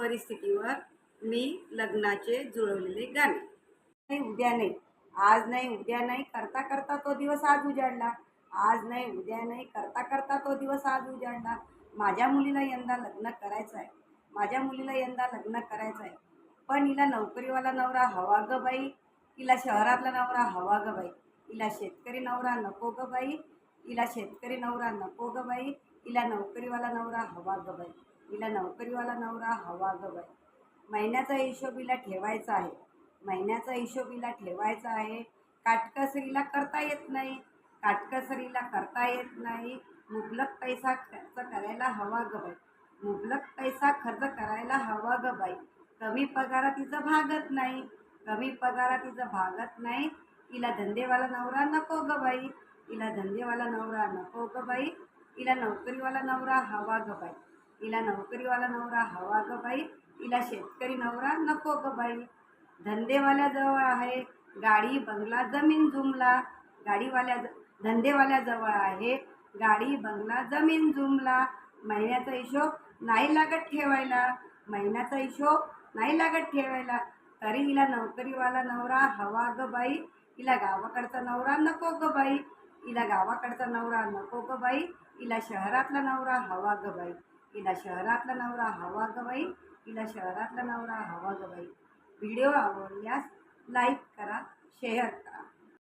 परिस्थितीवर मी लग्नाचे जुळवलेले गाणे. नाही उद्या नाही, आज नाही उद्या नाही करता करता तो दिवस आज उजाडला. आज नाही उद्या नाही करता करता तो दिवस आज उजाडला. माझ्या मुलीला यंदा लग्न करायचं आहे, माझ्या मुलीला यंदा लग्न करायचं आहे. पण हिला नोकरीवाला नवरा हवा ग बाई, हिला शहरातला नवरा हवा ग बाई. हिला शेतकरी नवरा नको ग बाई, हिला शेतकरी नवरा नको ग बाई. हिला नोकरीवाला नवरा हवा ग बाई, हिला नोकरीवाला नवरा हवा ग बाई. महिन्याचा हिशोब हिला ठेवायचा आहे, महिन्याचा हिशोब हिला ठेवायचा आहे. काटकसरीला करता येत नाही, काटकसरीला करता येत नाही. मुबलक पैसा खर्च करायला हवा ग बाई, मुबलक पैसा खर्च करायला हवा ग बाई. कमी पगारात तिचं भागत नाही, कमी पगारात तिचं भागत नाही. हिला धंदेवाला नवरा नको ग बाई, हिला धंदेवाला नवरा नको ग बाई. हिला नोकरीवाला नवरा हवा ग बाई, हिला नोकरीवाला नवरा हवा ग बाई. हिला शेतकरी नवरा नको ग बाई. धंदेवाल्याजवळ आहे गाडी बंगला जमीन जुमला, धंदेवाल्याजवळ आहे गाडी बंगला जमीन जुमला. महिन्याचा हिशोब नाही लागत ठेवायला, महिन्याचा हिशोब नाही लागत ठेवायला. तरी हिला नोकरीवाला नवरा हवा ग बाई, हिला गावाकडचा नवरा नको ग बाई, हिला गावाकडचा नवरा नको ग बाई. हिला शहरातला नवरा हवा ग बाई, हिला शहरातला नवरा हवा ग बाई, हिला शहरातला नवरा हवा ग बाई. व्हिडिओ आवडल्यास लाईक करा, शेअर करा.